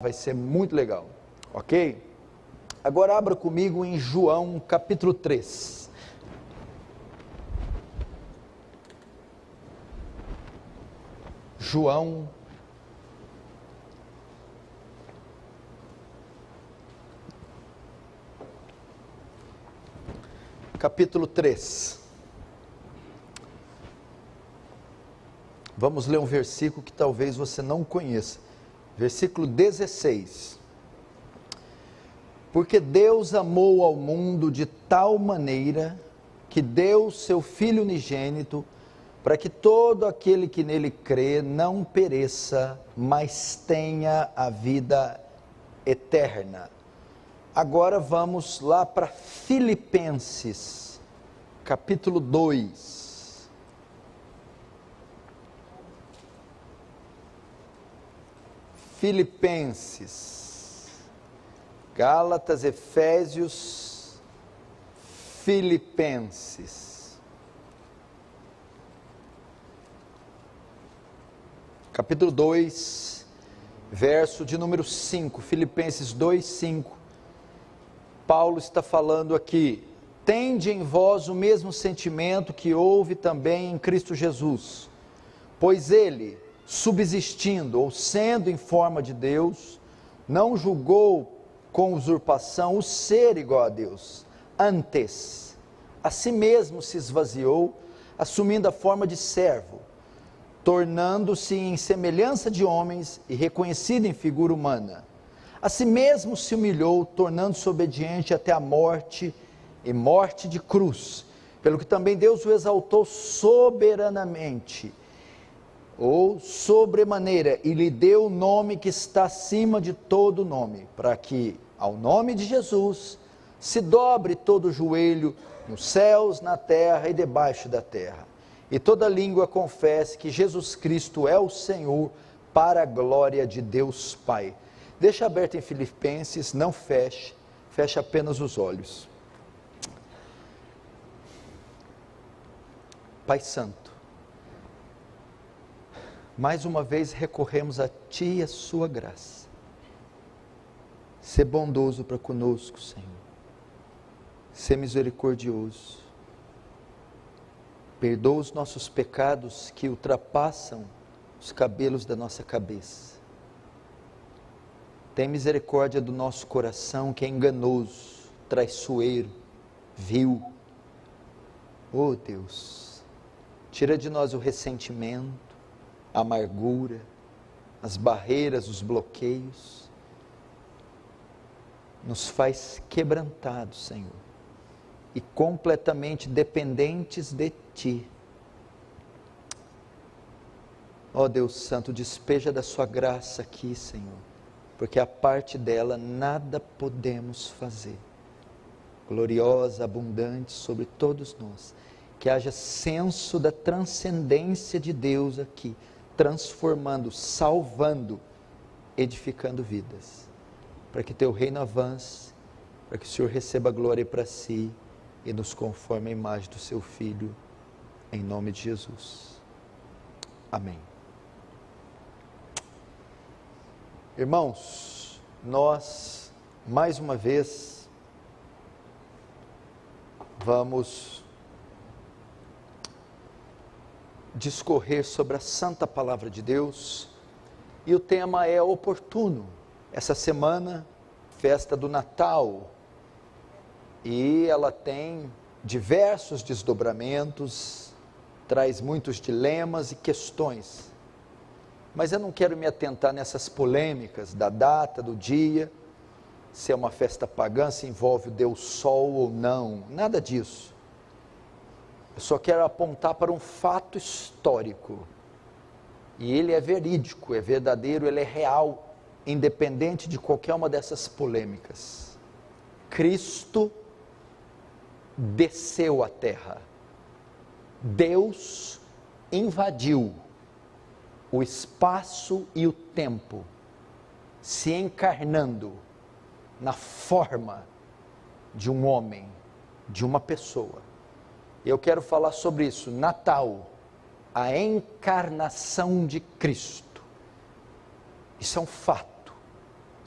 Vai ser muito legal, ok? Agora abra comigo em João capítulo 3. João capítulo 3. Vamos ler um versículo que talvez você não conheça. Versículo 16. Porque Deus amou ao mundo de tal maneira que deu seu Filho unigênito, para que todo aquele que nele crê não pereça, mas tenha a vida eterna. Agora vamos lá para Filipenses, capítulo 2. Filipenses, Gálatas, Efésios, Filipenses, capítulo 2, verso de número 5, Filipenses 2, 5, Paulo está falando aqui: tende em vós o mesmo sentimento que houve também em Cristo Jesus, pois ele, subsistindo ou sendo em forma de Deus, não julgou com usurpação o ser igual a Deus. Antes, a si mesmo se esvaziou, assumindo a forma de servo, tornando-se em semelhança de homens e reconhecido em figura humana. A si mesmo se humilhou, tornando-se obediente até a morte, e morte de cruz, pelo que também Deus o exaltou soberanamente, ou sobremaneira, e lhe deu o nome que está acima de todo nome, para que ao nome de Jesus se dobre todo o joelho nos céus, na terra e debaixo da terra, e toda língua confesse que Jesus Cristo é o Senhor, para a glória de Deus Pai. Deixa aberto em Filipenses, não feche, feche apenas os olhos. Pai Santo, mais uma vez recorremos a Ti e a Sua graça. Sê bondoso para conosco, Senhor. Sê misericordioso. Perdoa os nossos pecados que ultrapassam os cabelos da nossa cabeça. Tem misericórdia do nosso coração que é enganoso, traiçoeiro, vil. Oh Deus, tira de nós o ressentimento, a amargura, as barreiras, os bloqueios, nos faz quebrantados, Senhor, e completamente dependentes de Ti. Ó Deus Santo, despeja da Sua graça aqui, Senhor, porque a parte dela nada podemos fazer. Gloriosa, abundante sobre todos nós, que haja senso da transcendência de Deus aqui, transformando, salvando, edificando vidas, para que Teu reino avance, para que o Senhor receba a glória para Si, e nos conforme a imagem do Seu Filho, em nome de Jesus. Amém. Irmãos, nós, mais uma vez, vamos discorrer sobre a santa palavra de Deus, e o tema é oportuno. Essa semana, festa do Natal, e ela tem diversos desdobramentos, traz muitos dilemas e questões, mas eu não quero me atentar nessas polêmicas da data, do dia, se é uma festa pagã, se envolve o Deus Sol ou não, nada disso. Eu só quero apontar para um fato histórico, e ele é verídico, é verdadeiro, ele é real, independente de qualquer uma dessas polêmicas. Cristo desceu à terra, Deus invadiu o espaço e o tempo, se encarnando na forma de um homem, de uma pessoa. Eu quero falar sobre isso, Natal, a encarnação de Cristo. Isso é um fato.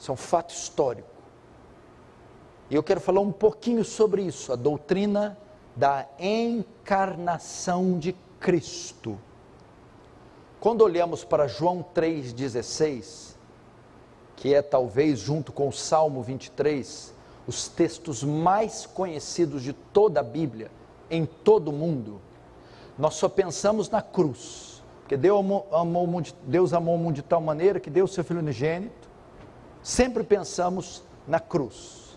Isso é um fato histórico. E eu quero falar um pouquinho sobre isso, a doutrina da encarnação de Cristo. Quando olhamos para João 3,16, que é talvez junto com o Salmo 23, os textos mais conhecidos de toda a Bíblia, em todo o mundo, nós só pensamos na cruz, porque Deus amou o mundo de tal maneira que deu o seu Filho unigênito, sempre pensamos na cruz.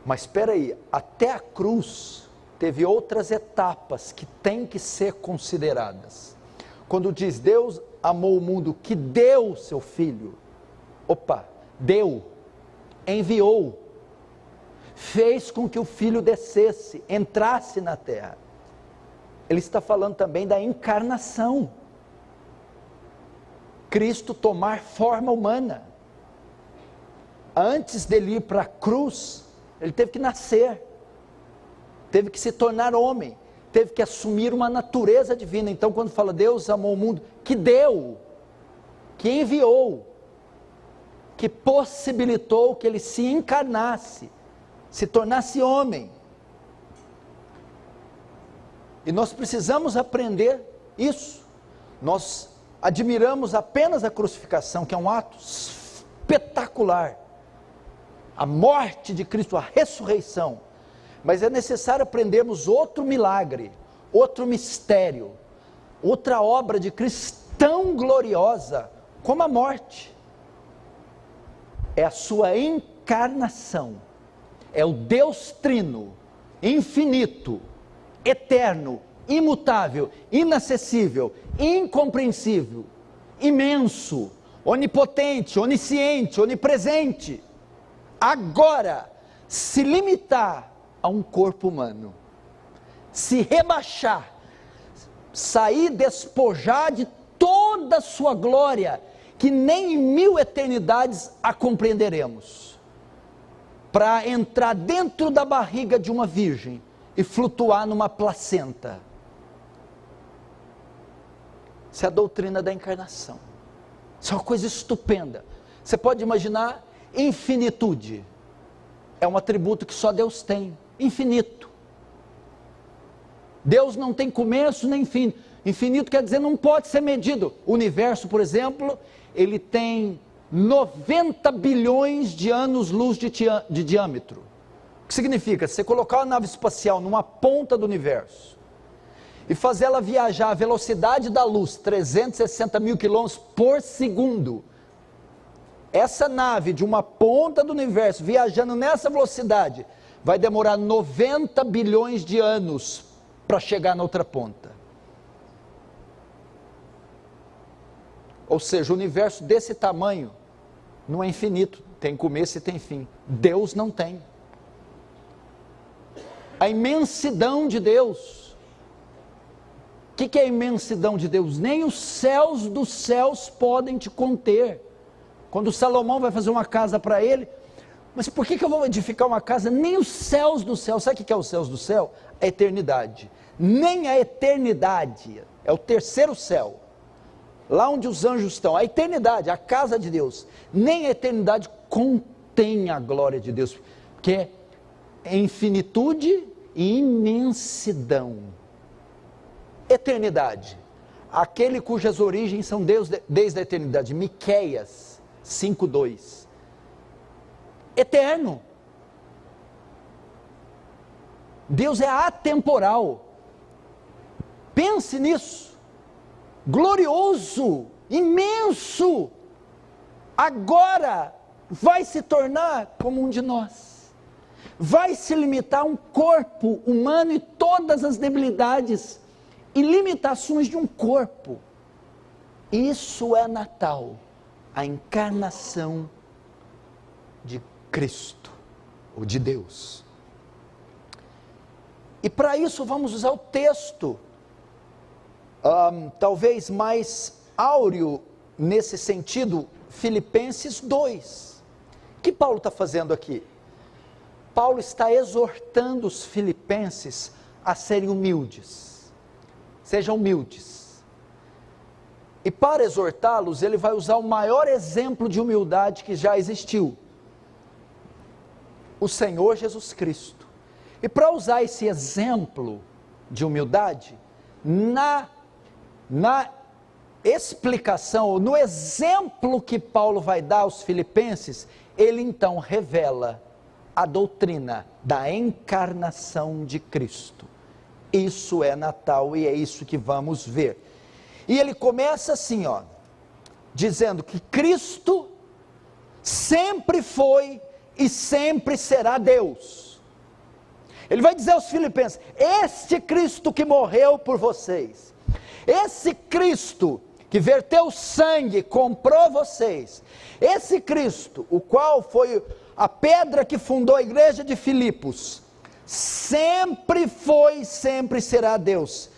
Mas espera aí, até a cruz teve outras etapas que têm que ser consideradas. Quando diz Deus amou o mundo que deu o seu Filho, deu, enviou, fez com que o Filho descesse, entrasse na terra. Ele está falando também da encarnação. Cristo tomar forma humana. Antes dele ir para a cruz, ele teve que nascer, teve que se tornar homem, teve que assumir uma natureza divina. Então quando fala Deus amou o mundo, que deu, que enviou, que possibilitou que ele se encarnasse, se tornasse homem. E nós precisamos aprender isso. Nós admiramos apenas a crucificação, que é um ato espetacular, a morte de Cristo, a ressurreição, mas é necessário aprendermos outro milagre, outro mistério, outra obra de Cristo tão gloriosa como a morte, é a sua encarnação, é o Deus trino, infinito, eterno, imutável, inacessível, incompreensível, imenso, onipotente, onisciente, onipresente, agora se limitar a um corpo humano, se rebaixar, sair, despojar de toda a sua glória, que nem em 1000 eternidades a compreenderemos, para entrar dentro da barriga de uma virgem e flutuar numa placenta. Isso é a doutrina da encarnação. Isso é uma coisa estupenda. Você pode imaginar infinitude. É um atributo que só Deus tem. Infinito. Deus não tem começo nem fim. Infinito quer dizer não pode ser medido. O universo, por exemplo, ele tem 90 bilhões de anos-luz de diâmetro. O que significa? Se você colocar uma nave espacial numa ponta do universo e fazer ela viajar à velocidade da luz, 360 mil quilômetros por segundo, essa nave de uma ponta do universo viajando nessa velocidade vai demorar 90 bilhões de anos para chegar na outra ponta. Ou seja, o universo desse tamanho não é infinito, tem começo e tem fim. Deus não tem. A imensidão de Deus. O que é a imensidão de Deus? Nem os céus dos céus podem te conter. Quando Salomão vai fazer uma casa para ele, mas por que eu vou edificar uma casa? Nem os céus do céu, sabe o que é os céus do céu? A eternidade. Nem a eternidade, é o terceiro céu, lá onde os anjos estão, a eternidade, a casa de Deus, nem a eternidade contém a glória de Deus, porque é infinitude e imensidão. Eternidade, aquele cujas origens são Deus desde a eternidade, Miqueias 5:2, eterno. Deus é atemporal. Pense nisso, glorioso, imenso, agora vai se tornar como um de nós, vai se limitar a um corpo humano e todas as debilidades e limitações de um corpo. Isso é Natal, a encarnação de Cristo, ou de Deus. E para isso vamos usar o texto, talvez mais áureo nesse sentido, Filipenses 2. O que Paulo está fazendo aqui? Paulo está exortando os filipenses a serem humildes. Sejam humildes. E para exortá-los, ele vai usar o maior exemplo de humildade que já existiu: o Senhor Jesus Cristo. E para usar esse exemplo de humildade, na explicação, no exemplo que Paulo vai dar aos filipenses, ele então revela a doutrina da encarnação de Cristo. Isso é Natal e é isso que vamos ver. E ele começa assim, dizendo que Cristo sempre foi e sempre será Deus. Ele vai dizer aos filipenses: este Cristo que morreu por vocês, esse Cristo que verteu sangue, comprou vocês, esse Cristo, o qual foi a pedra que fundou a igreja de Filipos, sempre foi e sempre será Deus.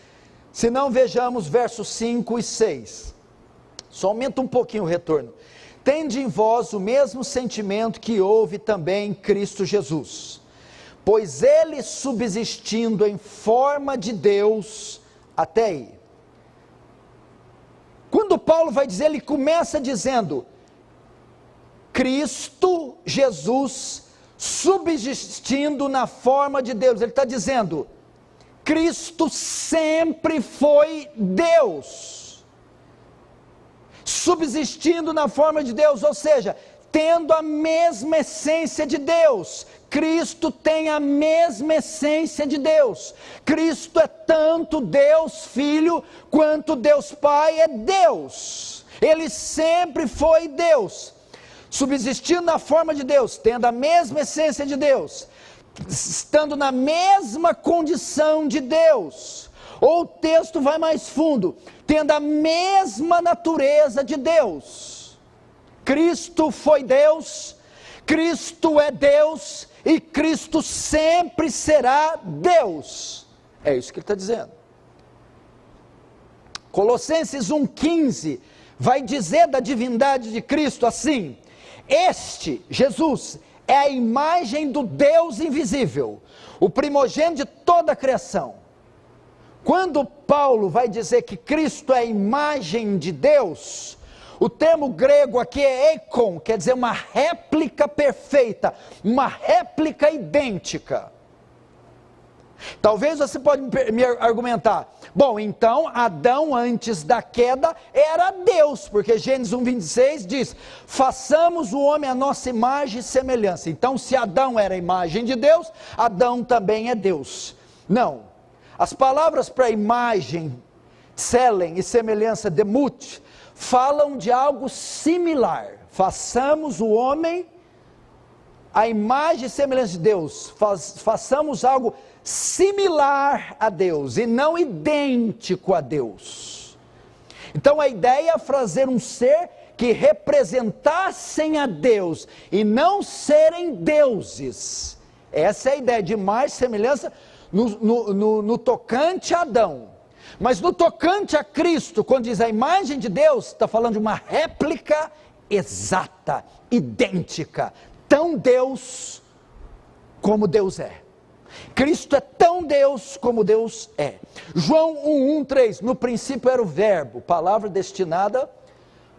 Se não, vejamos versos 5 e 6, só aumenta um pouquinho o retorno. Tende em vós o mesmo sentimento que houve também em Cristo Jesus, pois ele, subsistindo em forma de Deus, até aí. Quando Paulo vai dizer, ele começa dizendo: Cristo Jesus subsistindo na forma de Deus. Ele está dizendo, Cristo sempre foi Deus, subsistindo na forma de Deus, ou seja, tendo a mesma essência de Deus. Cristo tem a mesma essência de Deus. Cristo é tanto Deus Filho, quanto Deus Pai é Deus. Ele sempre foi Deus, subsistindo na forma de Deus, tendo a mesma essência de Deus, estando na mesma condição de Deus. Ou o texto vai mais fundo, tendo a mesma natureza de Deus. Cristo foi Deus, Cristo é Deus, e Cristo sempre será Deus. É isso que ele está dizendo. Colossenses 1,15 vai dizer da divindade de Cristo assim: este, Jesus, é a imagem do Deus invisível, o primogênito de toda a criação. Quando Paulo vai dizer que Cristo é a imagem de Deus, o termo grego aqui é eikon, quer dizer uma réplica perfeita, uma réplica idêntica. Talvez você pode me argumentar, bom, então Adão antes da queda era Deus, porque Gênesis 1,26 diz, façamos o homem a nossa imagem e semelhança. Então se Adão era a imagem de Deus, Adão também é Deus. Não, as palavras para imagem, selen e semelhança, demut, falam de algo similar. Façamos o homem a imagem e semelhança de Deus, façamos algo similar a Deus, e não idêntico a Deus. Então a ideia é fazer um ser que representassem a Deus, e não serem deuses. Essa é a ideia de imagem e semelhança no tocante a Adão. Mas no tocante a Cristo, quando diz a imagem de Deus, está falando de uma réplica exata, idêntica, tão Deus como Deus é. Cristo é tão Deus como Deus é. João 1,3, no princípio era o verbo, palavra destinada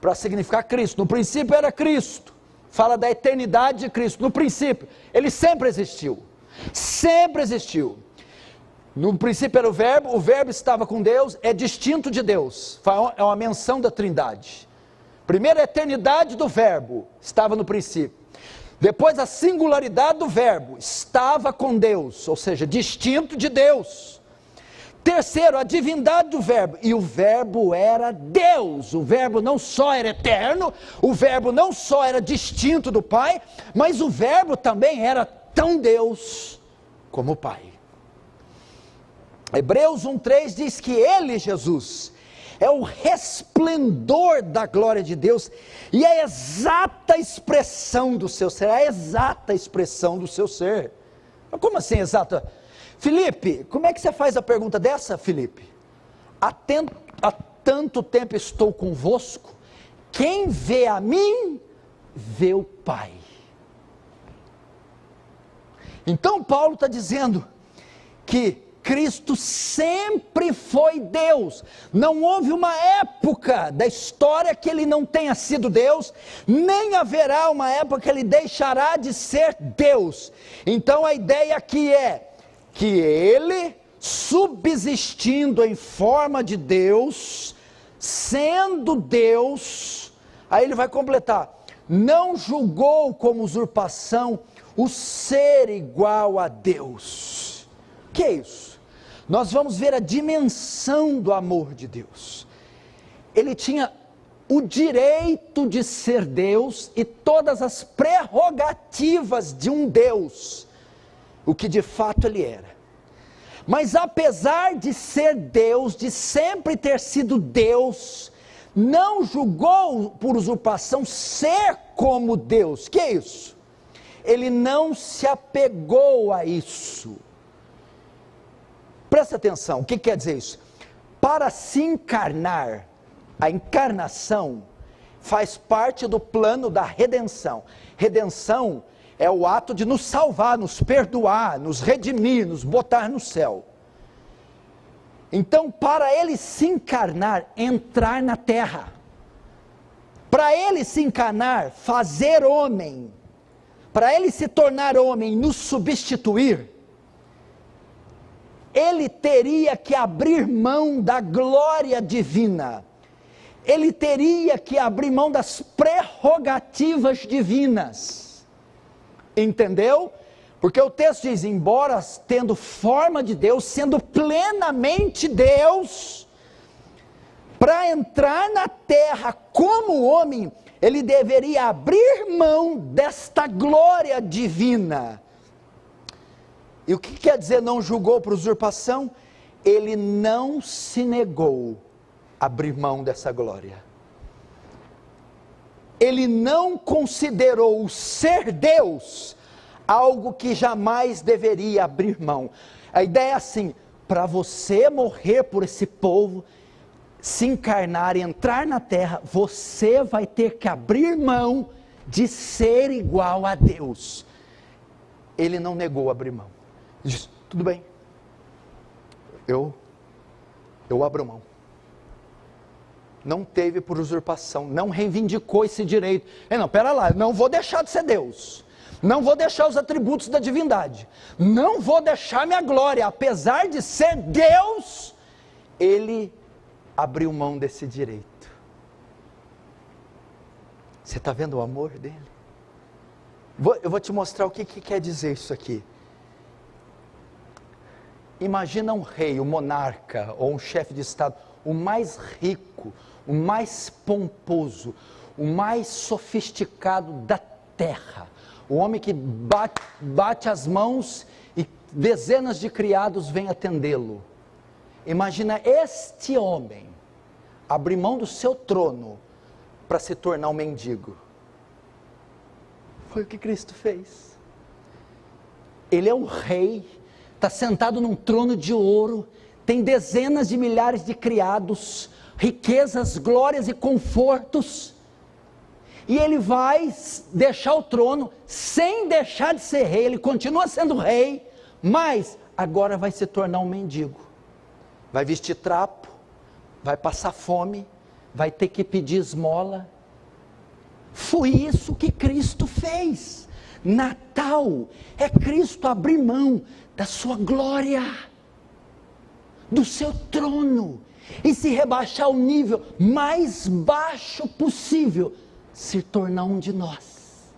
para significar Cristo. No princípio era Cristo, fala da eternidade de Cristo. No princípio, ele sempre existiu, sempre existiu. No princípio era o verbo estava com Deus, é distinto de Deus, é uma menção da Trindade. Primeiro a eternidade do verbo, estava no princípio. Depois a singularidade do verbo, estava com Deus, ou seja, distinto de Deus. Terceiro, a divindade do verbo, e o verbo era Deus. O verbo não só era eterno, o verbo não só era distinto do Pai, mas o verbo também era tão Deus como o Pai. Hebreus 1,3 diz que ele, Jesus, é o resplendor da glória de Deus, e a exata expressão do seu ser, a exata expressão do seu ser. Mas como assim exata? Felipe, como é que você faz a pergunta dessa, Felipe? Há tanto tempo estou convosco, quem vê a mim, vê o Pai. Então Paulo está dizendo que Cristo sempre foi Deus. Não houve uma época da história que ele não tenha sido Deus, nem haverá uma época que ele deixará de ser Deus. Então a ideia aqui é que ele, subsistindo em forma de Deus, sendo Deus, aí ele vai completar, não julgou como usurpação o ser igual a Deus. O que é isso? Nós vamos ver a dimensão do amor de Deus. Ele tinha o direito de ser Deus e todas as prerrogativas de um Deus, o que de fato ele era. Mas apesar de ser Deus, de sempre ter sido Deus, não julgou por usurpação ser como Deus. Que é isso? Ele não se apegou a isso. Presta atenção, o que quer dizer isso? Para se encarnar, a encarnação faz parte do plano da redenção. Redenção é o ato de nos salvar, nos perdoar, nos redimir, nos botar no céu. Então, para ele se encarnar, entrar na terra, para ele se encarnar, fazer homem, para ele se tornar homem, nos substituir, ele teria que abrir mão da glória divina, ele teria que abrir mão das prerrogativas divinas, entendeu? Porque o texto diz, embora tendo forma de Deus, sendo plenamente Deus, para entrar na terra como homem, ele deveria abrir mão desta glória divina. E o que quer dizer não julgou por usurpação? Ele não se negou a abrir mão dessa glória. Ele não considerou o ser Deus algo que jamais deveria abrir mão. A ideia é assim, para você morrer por esse povo, se encarnar e entrar na terra, você vai ter que abrir mão de ser igual a Deus. Ele não negou abrir mão. Ele disse, tudo bem, eu abro mão. Não teve por usurpação, não reivindicou esse direito. Não, pera lá, não vou deixar de ser Deus. Não vou deixar os atributos da divindade. Não vou deixar minha glória. Apesar de ser Deus, ele abriu mão desse direito. Você está vendo o amor dele? Eu vou te mostrar o que quer dizer isso aqui. Imagina um rei, um monarca ou um chefe de estado, o mais rico, o mais pomposo, o mais sofisticado da terra. O homem que bate as mãos e dezenas de criados vêm atendê-lo. Imagina este homem abrir mão do seu trono para se tornar um mendigo. Foi o que Cristo fez. Ele é um rei, está sentado num trono de ouro, tem dezenas de milhares de criados, riquezas, glórias e confortos. E ele vai deixar o trono sem deixar de ser rei. Ele continua sendo rei, mas agora vai se tornar um mendigo. Vai vestir trapo, vai passar fome, vai ter que pedir esmola. Foi isso que Cristo fez. Natal é Cristo abrir mão da sua glória, do seu trono, e se rebaixar ao nível mais baixo possível, se tornar um de nós.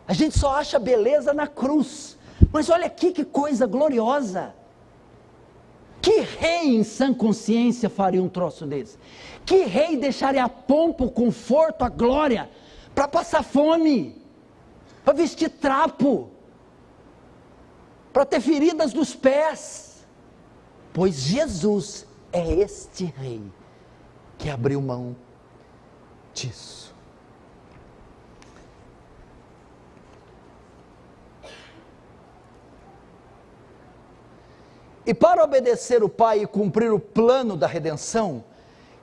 A gente só acha beleza na cruz, mas olha aqui que coisa gloriosa. Que rei em sã consciência faria um troço desse? Que rei deixaria a pompa, o conforto, a glória, para passar fome, para vestir trapo, para ter feridas nos pés? Pois Jesus é este rei que abriu mão disso. E para obedecer o Pai e cumprir o plano da redenção,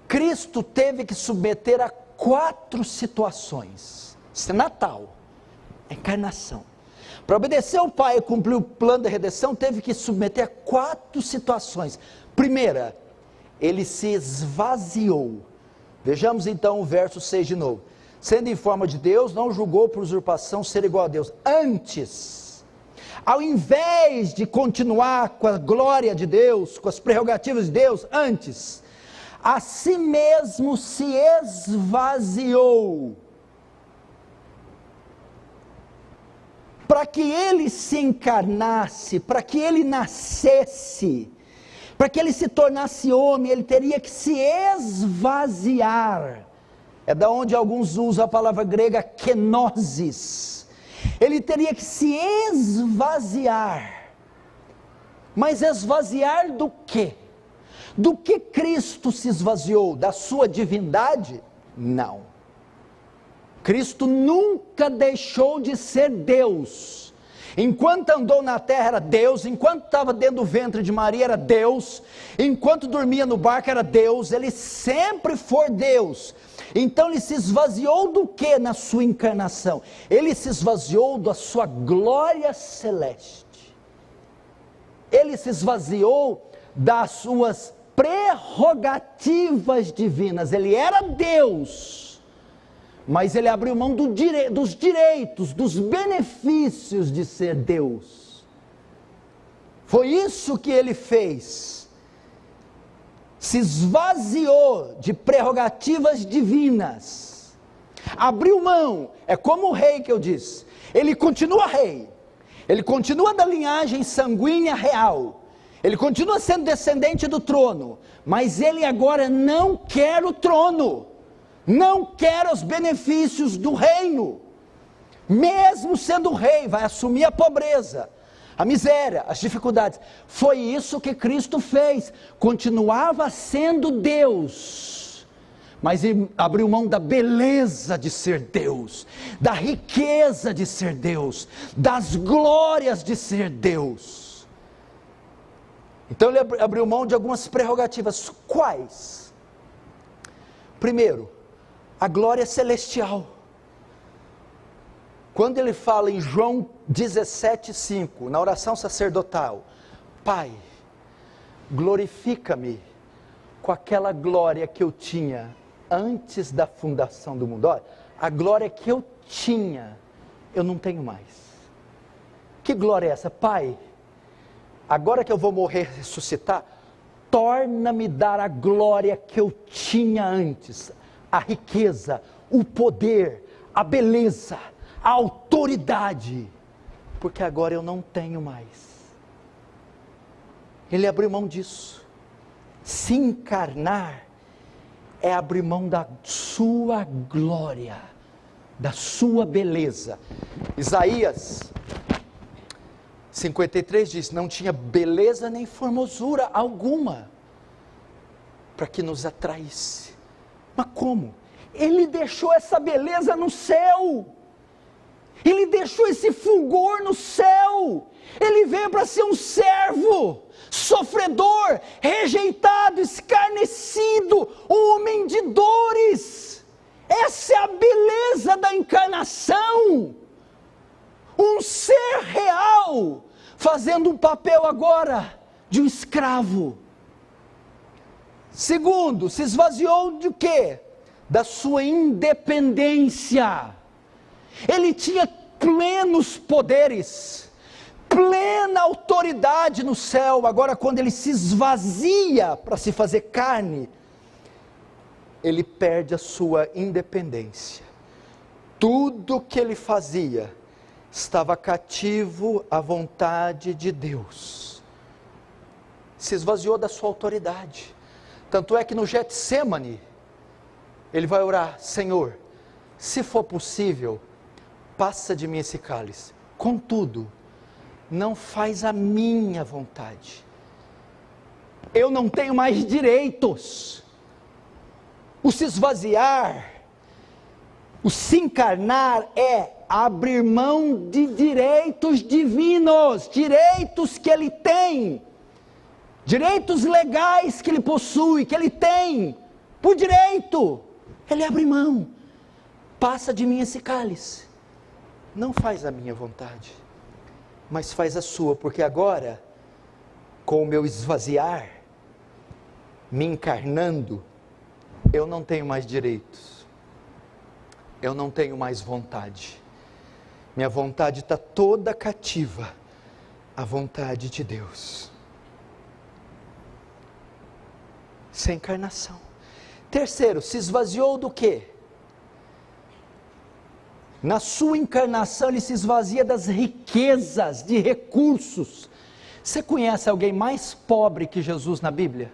Cristo teve que submeter a 4 situações. Isso é Natal, é encarnação. Para obedecer ao Pai e cumprir o plano da redenção, teve que submeter a 4 situações. Primeira, ele se esvaziou. Vejamos então o verso 6 de novo. Sendo em forma de Deus, não julgou por usurpação ser igual a Deus. Antes, ao invés de continuar com a glória de Deus, com as prerrogativas de Deus, antes, a si mesmo se esvaziou, para que ele se encarnasse, para que ele nascesse, para que ele se tornasse homem, ele teria que se esvaziar. É da onde alguns usam a palavra grega kenosis. Ele teria que se esvaziar. Mas esvaziar do quê? Do que Cristo se esvaziou? Da sua divindade? Não. Cristo nunca deixou de ser Deus. Enquanto andou na terra era Deus, enquanto estava dentro do ventre de Maria era Deus, enquanto dormia no barco era Deus, ele sempre foi Deus. Então ele se esvaziou do que na sua encarnação? Ele se esvaziou da sua glória celeste. Ele se esvaziou das suas prerrogativas divinas. Ele era Deus, mas ele abriu mão dos direitos, dos benefícios de ser Deus. Foi isso que ele fez. Se esvaziou de prerrogativas divinas. Abriu mão. É como o rei que eu disse. Ele continua rei. Ele continua da linhagem sanguínea real. Ele continua sendo descendente do trono. Mas ele agora não quer o trono. Não quer os benefícios do reino, mesmo sendo rei, vai assumir a pobreza, a miséria, as dificuldades. Foi isso que Cristo fez, continuava sendo Deus, mas abriu mão da beleza de ser Deus, da riqueza de ser Deus, das glórias de ser Deus. Então ele abriu mão de algumas prerrogativas. Quais? Primeiro, a glória celestial. Quando ele fala em João 17,5, na oração sacerdotal: Pai, glorifica-me com aquela glória que eu tinha antes da fundação do mundo. Olha, a glória que eu tinha, eu não tenho mais. Que glória é essa? Pai, agora que eu vou morrer e ressuscitar, torna-me dar a glória que eu tinha antes. A riqueza, o poder, a beleza, a autoridade, porque agora eu não tenho mais. Ele abriu mão disso. Se encarnar é abrir mão da sua glória, da sua beleza. Isaías 53 diz: não tinha beleza nem formosura alguma para que nos atraísse. Mas como? Ele deixou essa beleza no céu. Ele deixou esse fulgor no céu. Ele veio para ser um servo, sofredor, rejeitado, escarnecido, homem de dores. Essa é a beleza da encarnação. Um ser real, fazendo um papel agora de um escravo. Segundo, se esvaziou de quê? Da sua independência. Ele tinha plenos poderes, plena autoridade no céu. Agora, quando ele se esvazia para se fazer carne, ele perde a sua independência. Tudo que ele fazia estava cativo à vontade de Deus. Se esvaziou da sua autoridade. Tanto é que no Getsêmani, ele vai orar: Senhor, se for possível, passa de mim esse cálice. Contudo, não faz a minha vontade. Eu não tenho mais direitos. O se esvaziar, o se encarnar é abrir mão de direitos divinos, direitos que ele tem, direitos legais que ele possui, que ele tem, por direito, ele abre mão. Passa de mim esse cálice, não faz a minha vontade. mas faz a sua, porque agora, com o meu esvaziar, me encarnando, eu não tenho mais direitos, eu não tenho mais vontade, minha vontade está toda cativa à vontade de Deus. Isso é encarnação. Terceiro, se esvaziou do quê? Na sua encarnação ele se esvazia das riquezas, de recursos. Você conhece alguém mais pobre que Jesus na Bíblia?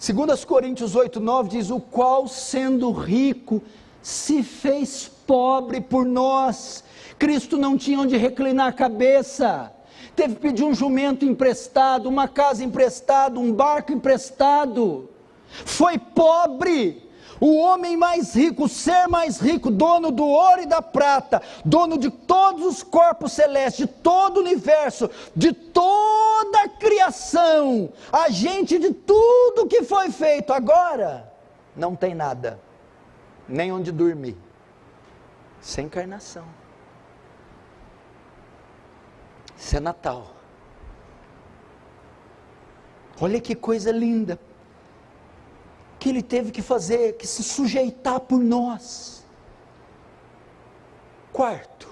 2 Coríntios 8:9 diz: o qual sendo rico se fez pobre por nós. Cristo não tinha onde reclinar a cabeça, teve que pedir um jumento emprestado, uma casa emprestada, um barco emprestado, foi pobre. O homem mais rico, o ser mais rico, dono do ouro e da prata, dono de todos os corpos celestes, de todo o universo, de toda a criação, agente de tudo que foi feito, agora não tem nada, nem onde dormir. Sem encarnação. Isso é Natal. Olha que coisa linda que ele teve que fazer, que se sujeitar por nós. Quarto,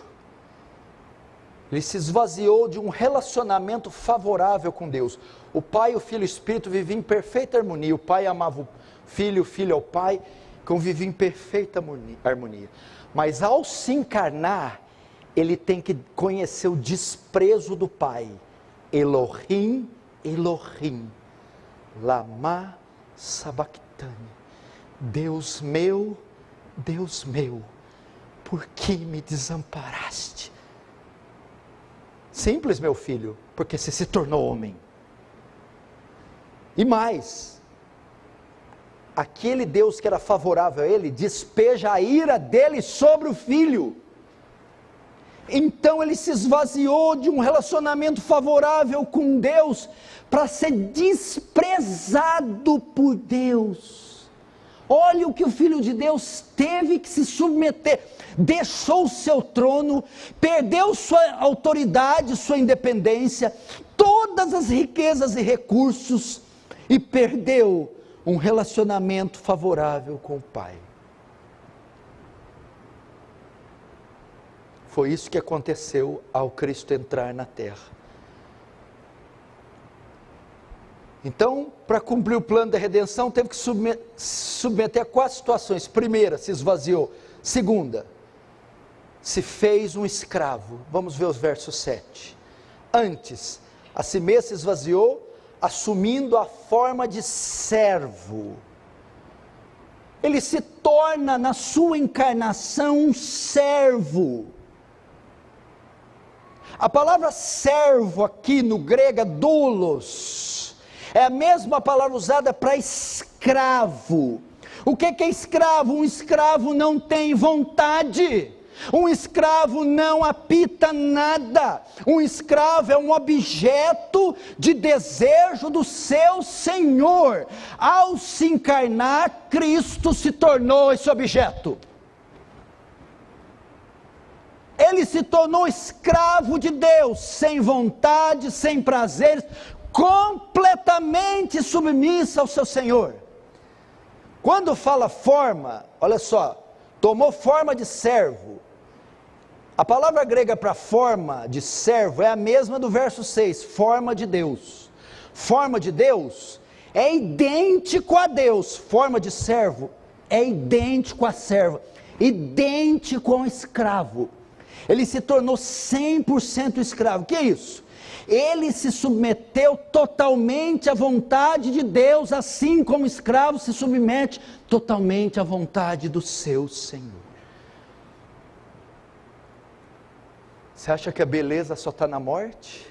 ele se esvaziou de um relacionamento favorável com Deus. O Pai, o Filho e o Espírito viviam em perfeita harmonia. O Pai amava o Filho ao Pai, conviviam em perfeita harmonia. Mas ao se encarnar, ele tem que conhecer o desprezo do Pai. Elohim, Elohim, lama sabachthani. Deus meu, por que me desamparaste? Simples, meu filho, porque você se tornou homem. E mais, aquele Deus que era favorável a ele, despeja a ira dele sobre o filho. Então ele se esvaziou de um relacionamento favorável com Deus, para ser desprezado por Deus. Olha o que o Filho de Deus teve que se submeter, deixou o seu trono, perdeu sua autoridade, sua independência, todas as riquezas e recursos, e perdeu um relacionamento favorável com o Pai. Foi isso que aconteceu ao Cristo entrar na terra. Então, para cumprir o plano da redenção, teve que submeter a 4 situações. Primeira, se esvaziou. Segunda, se fez um escravo. Vamos ver os versos 7. Antes, a si mesmo se esvaziou, assumindo a forma de servo. Ele se torna, na sua encarnação, um servo. A palavra servo aqui no grego é doulos. É a mesma palavra usada para escravo. O que é escravo? Um escravo não tem vontade. Um escravo não apita nada. Um escravo é um objeto de desejo do seu Senhor. Ao se encarnar, Cristo se tornou esse objeto. Ele se tornou escravo de Deus, sem vontade, sem prazeres, completamente submissa ao seu Senhor. Quando fala forma, olha só, tomou forma de servo. A palavra grega para forma de servo é a mesma do verso 6, forma de Deus. Forma de Deus é idêntico a Deus, forma de servo é idêntico a servo, idêntico a um escravo. Ele se tornou 100% escravo. O que é isso? Ele se submeteu totalmente à vontade de Deus, assim como o escravo se submete totalmente à vontade do seu Senhor. Você acha que a beleza só está na morte?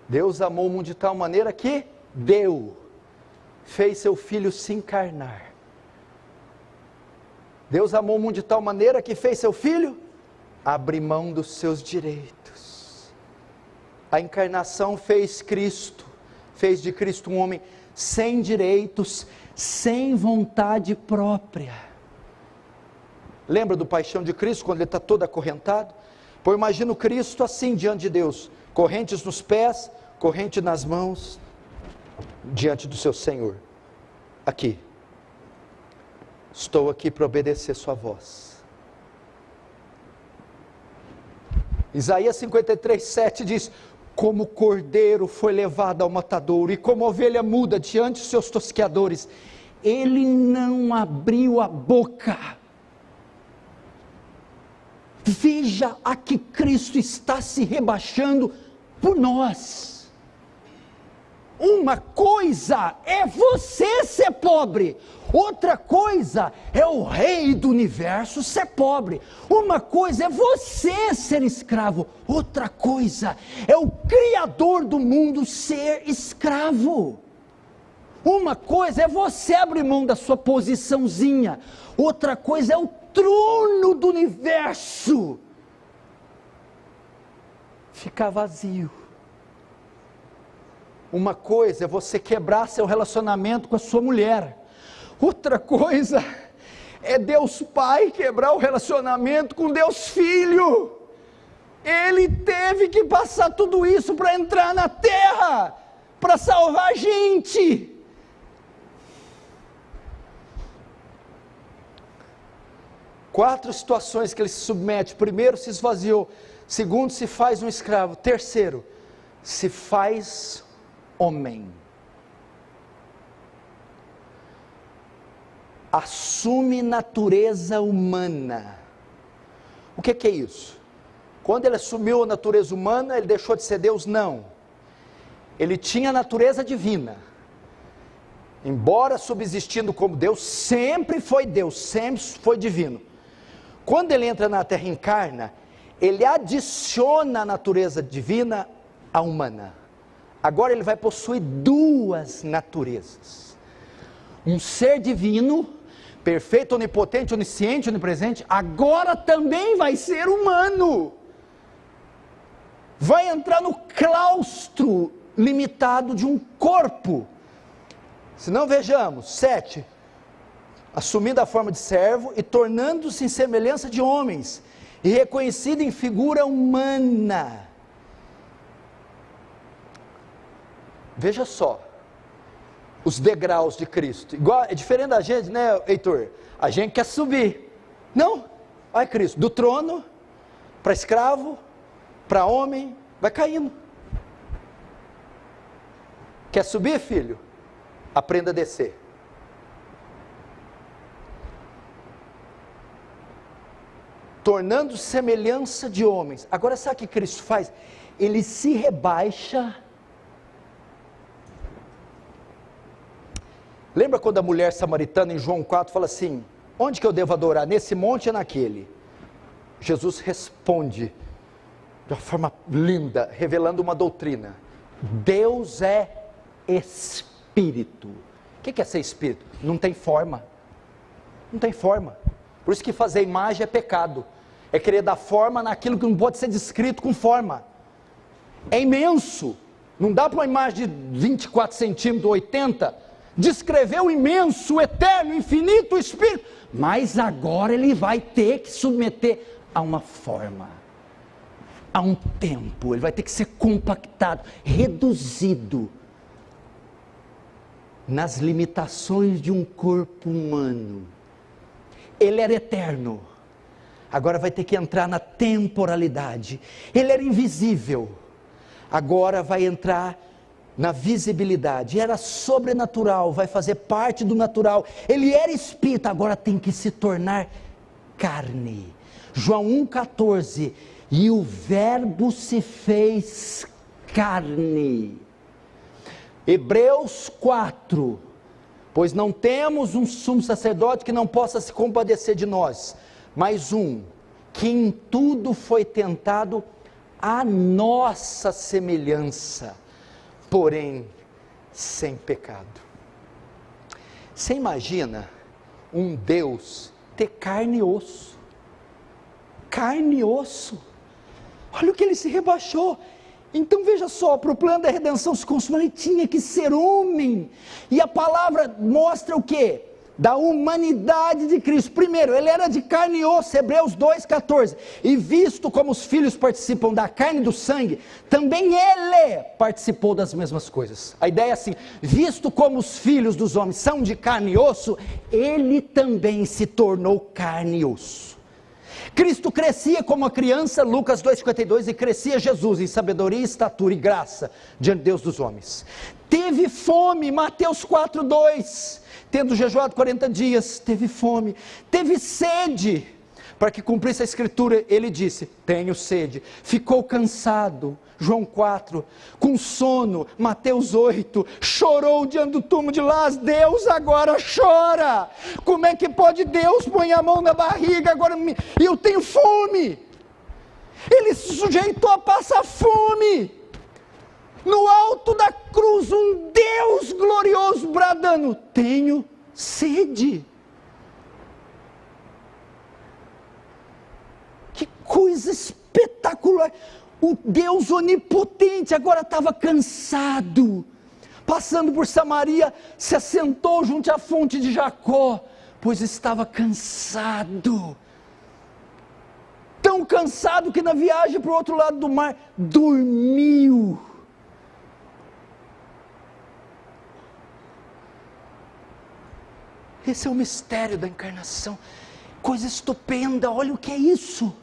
Deus amou o mundo de tal maneira que fez seu Filho se encarnar. Deus amou o mundo de tal maneira que fez seu Filho abrir mão dos seus direitos. A encarnação fez de Cristo um homem sem direitos, sem vontade própria. Lembra do paixão de Cristo, quando ele está todo acorrentado? Pô, imagina o Cristo assim diante de Deus, correntes nos pés, corrente nas mãos, diante do seu Senhor. Aqui, estou aqui para obedecer sua voz. Isaías 53:7 diz: como cordeiro foi levado ao matadouro, e como ovelha muda diante dos seus tosqueadores, ele não abriu a boca. Veja a que Cristo está se rebaixando por nós. Uma coisa é você ser pobre, outra coisa é o rei do universo ser pobre. Uma coisa é você ser escravo, outra coisa é o Criador do mundo ser escravo. Uma coisa é você abrir mão da sua posiçãozinha, outra coisa é o trono do universo ficar vazio. Uma coisa é você quebrar seu relacionamento com a sua mulher, outra coisa é Deus Pai quebrar o relacionamento com Deus Filho. Ele teve que passar tudo isso para entrar na terra, para salvar a gente. Quatro situações que ele se submete: primeiro, se esvaziou; segundo, se faz um escravo; terceiro, se faz homem. Assume natureza humana. O que é isso? Quando ele assumiu a natureza humana, ele deixou de ser Deus? Não. Ele tinha a natureza divina. Embora subsistindo como Deus, sempre foi Deus, sempre foi divino. Quando ele entra na terra e encarna, ele adiciona a natureza divina à humana. Agora ele vai possuir duas naturezas. Um ser divino, perfeito, onipotente, onisciente, onipresente, agora também vai ser humano. Vai entrar no claustro limitado de um corpo. Se não, vejamos, 7. Assumindo a forma de servo e tornando-se em semelhança de homens, e reconhecido em figura humana. Veja só, os degraus de Cristo. Igual, é diferente da gente, né, Heitor? A gente quer subir. Não, olha Cristo, do trono para escravo, para homem, vai caindo. Quer subir, filho? Aprenda a descer. Tornando semelhança de homens. Agora sabe o que Cristo faz? Ele se rebaixa. Lembra quando a mulher samaritana em João 4 fala assim: onde que eu devo adorar? Nesse monte ou naquele? Jesus responde de uma forma linda, revelando uma doutrina: Deus é Espírito. O que é ser Espírito? Não tem forma. Não tem forma. Por isso que fazer imagem é pecado. É querer dar forma naquilo que não pode ser descrito com forma. É imenso. Não dá para uma imagem de 24 centímetros, 80, descrever o imenso, o eterno, o infinito, o Espírito. Mas agora ele vai ter que submeter a uma forma, a um tempo. Ele vai ter que ser compactado, reduzido nas limitações de um corpo humano. Ele era eterno, agora vai ter que entrar na temporalidade. Ele era invisível, agora vai entrar na visibilidade. Era sobrenatural, vai fazer parte do natural. Ele era espírito, agora tem que se tornar carne. João 1,14, e o verbo se fez carne. Hebreus 4, pois não temos um sumo sacerdote que não possa se compadecer de nós, mas um que em tudo foi tentado à nossa semelhança, porém sem pecado. Você imagina um Deus ter carne e osso? Carne e osso. Olha o que ele se rebaixou. Então veja só, para o plano da redenção se consumar, ele tinha que ser homem. E a palavra mostra o quê? da humanidade de Cristo. Primeiro, ele era de carne e osso, Hebreus 2,14. E visto como os filhos participam da carne e do sangue, também ele participou das mesmas coisas. A ideia é assim: visto como os filhos dos homens são de carne e osso, ele também se tornou carne e osso. Cristo crescia como uma criança, Lucas 2,52, e crescia Jesus em sabedoria, estatura e graça diante de Deus dos homens. Teve fome, Mateus 4,2, tendo jejuado 40 dias, teve fome. Teve sede, para que cumprisse a escritura, ele disse: tenho sede. Ficou cansado, João 4, com sono, Mateus 8, chorou diante do túmulo de Lázaro. Deus agora chora. Como é que pode Deus pôr a mão na barriga agora? Eu tenho fome. Ele se sujeitou a passar fome. No alto da cruz, um Deus glorioso bradando: tenho sede. Que coisa espetacular. O Deus onipotente agora estava cansado, passando por Samaria, se assentou junto à fonte de Jacó, pois estava cansado, tão cansado que na viagem para o outro lado do mar, dormiu. Esse é o mistério da encarnação, coisa estupenda. Olha o que é isso.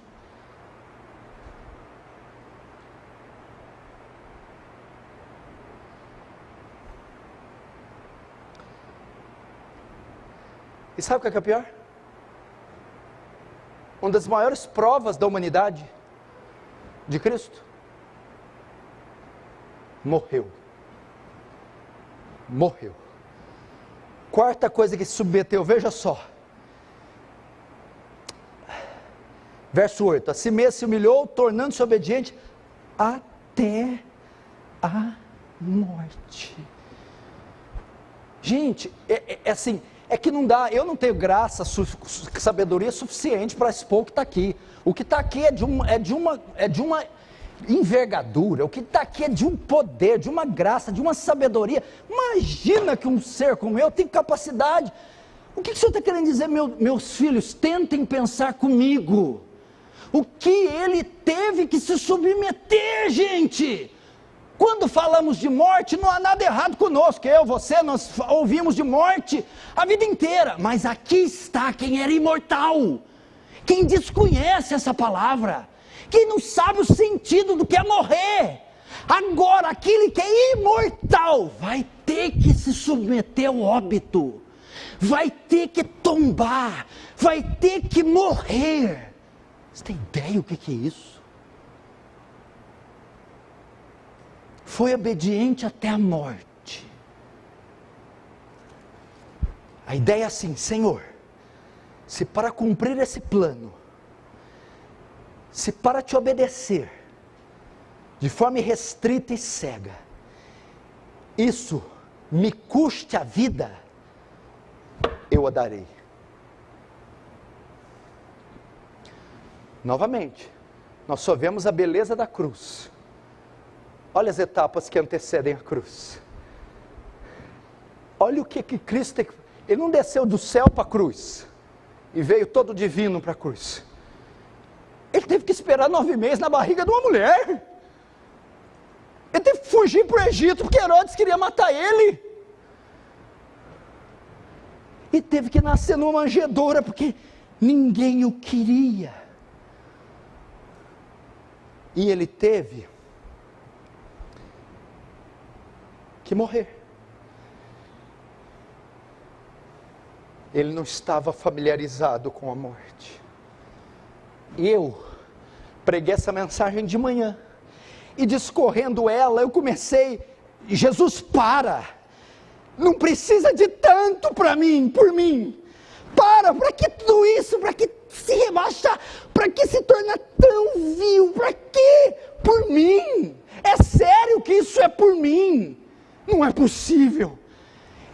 E sabe o que é pior? Uma das maiores provas da humanidade de Cristo: morreu. Morreu. Quarta coisa que se submeteu, veja só. Verso 8: a si mesmo se humilhou, tornando-se obediente até a morte. Gente, é assim, é que não dá, eu não tenho graça, sabedoria suficiente para expor o que está aqui. O que está aqui é de uma envergadura, o que está aqui é de um poder, de uma graça, de uma sabedoria. Imagina que um ser como eu tem capacidade. O que o Senhor está querendo dizer? Meus filhos, tentem pensar comigo. O que ele teve que se submeter, gente. Quando falamos de morte, não há nada errado conosco. Eu, você, nós ouvimos de morte a vida inteira. Mas aqui está quem era imortal, quem desconhece essa palavra, quem não sabe o sentido do que é morrer. Agora, aquele que é imortal vai ter que se submeter ao óbito, vai ter que tombar, vai ter que morrer. Você tem ideia o que é isso? Foi obediente até a morte. A ideia é assim: Senhor, se para cumprir esse plano, se para te obedecer de forma restrita e cega, isso me custe a vida, eu a darei. Novamente, nós só vemos a beleza da cruz. Olha as etapas que antecedem a cruz. Olha o que Cristo tem. Ele não desceu do céu para a cruz e veio todo divino para a cruz. Ele teve que esperar 9 meses na barriga de uma mulher. Ele teve que fugir para o Egito porque Herodes queria matar ele. E teve que nascer numa manjedoura porque ninguém o queria. E ele teve que morrer. Ele não estava familiarizado com a morte. Eu preguei essa mensagem de manhã, e discorrendo ela, eu comecei: Jesus, não precisa de tanto para mim, por mim, para que tudo isso, para que se rebaixar, para que se tornar tão vil, para que, por mim, é sério que isso é por mim? Não é possível,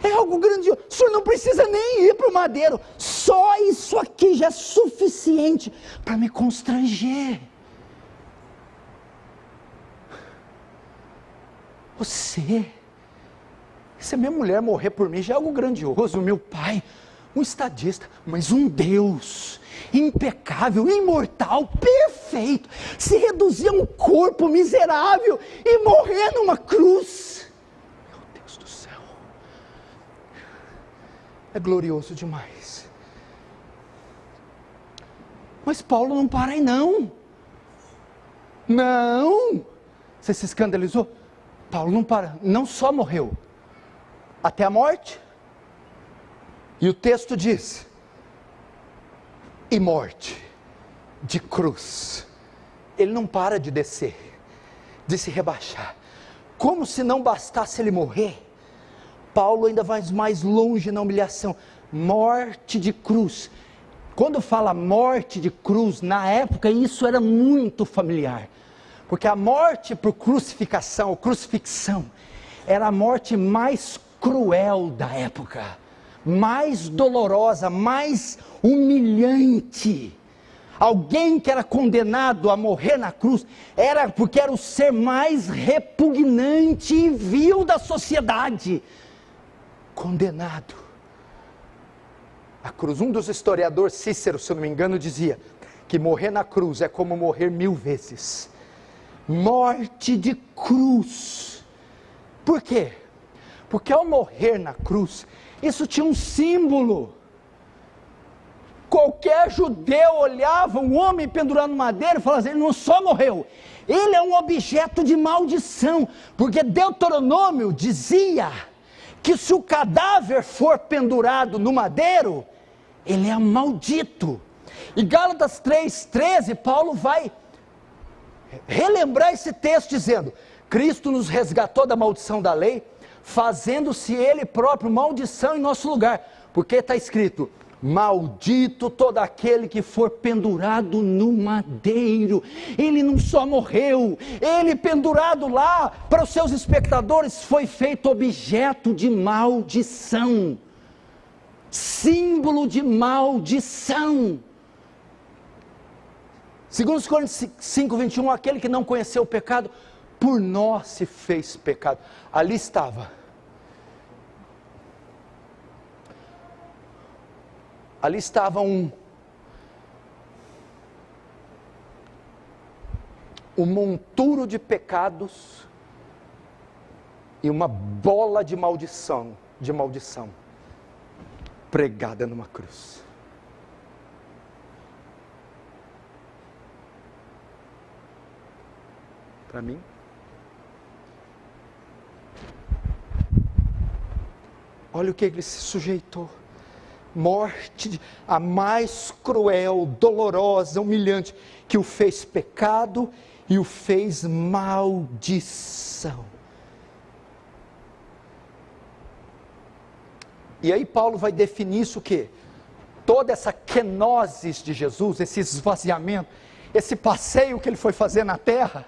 é algo grandioso. O senhor não precisa nem ir para o madeiro, só isso aqui já é suficiente para me constranger. Se a minha mulher morrer por mim já é algo grandioso. Meu pai, um estadista, mas um Deus impecável, imortal, perfeito, se reduzir a um corpo miserável e morrer numa cruz. Meu Deus do céu, é glorioso demais. Mas Paulo não para aí não. Não, você se escandalizou? Paulo não para, não só morreu, até a morte. E o texto diz, e morte, de cruz. Ele não para de descer, de se rebaixar. Como se não bastasse ele morrer, Paulo ainda vai mais longe na humilhação. Morte de cruz. Quando fala morte de cruz, na época isso era muito familiar. Porque a morte por crucificação, ou crucifixão, era a morte mais cruel da época. Mais dolorosa, mais humilhante. Alguém que era condenado a morrer na cruz, era porque era o ser mais repugnante e vil da sociedade. Condenado à cruz. Um dos historiadores, Cícero, se eu não me engano, dizia que morrer na cruz é como morrer 1000 vezes. Morte de cruz. Por quê? Porque ao morrer na cruz, isso tinha um símbolo. Qualquer judeu olhava um homem pendurado no madeiro e falava assim, ele não só morreu, ele é um objeto de maldição, porque Deuteronômio dizia que se o cadáver for pendurado no madeiro, ele é maldito. E Gálatas 3,13, Paulo vai relembrar esse texto dizendo, Cristo nos resgatou da maldição da lei, fazendo-se ele próprio maldição em nosso lugar, porque está escrito, maldito todo aquele que for pendurado no madeiro. Ele não só morreu, ele pendurado lá, para os seus espectadores, foi feito objeto de maldição, símbolo de maldição. Segundo os Coríntios 5:21, aquele que não conheceu o pecado, por nós se fez pecado. Ali estava um monturo de pecados e uma bola de maldição pregada numa cruz. Para mim, olha o que ele se sujeitou. Morte, a mais cruel, dolorosa, humilhante, que o fez pecado e o fez maldição. E aí Paulo vai definir isso o quê? Toda essa kenosis de Jesus, esse esvaziamento, esse passeio que ele foi fazer na terra,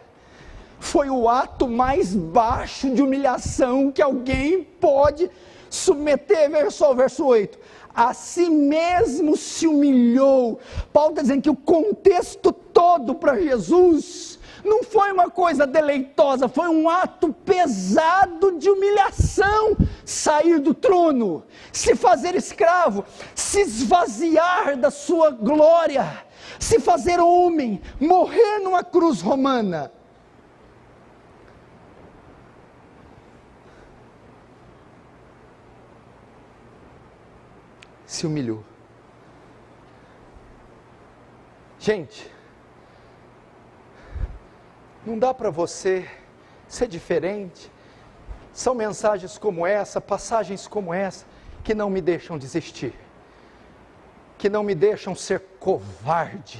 foi o ato mais baixo de humilhação que alguém pode submeter. Veja só o verso 8, a si mesmo se humilhou. Paulo está dizendo que o contexto todo para Jesus não foi uma coisa deleitosa, foi um ato pesado de humilhação, sair do trono, se fazer escravo, se esvaziar da sua glória, se fazer homem, morrer numa cruz romana. Se humilhou. Gente, não dá para você ser diferente. São mensagens como essa, passagens como essa, que não me deixam desistir, que não me deixam ser covarde,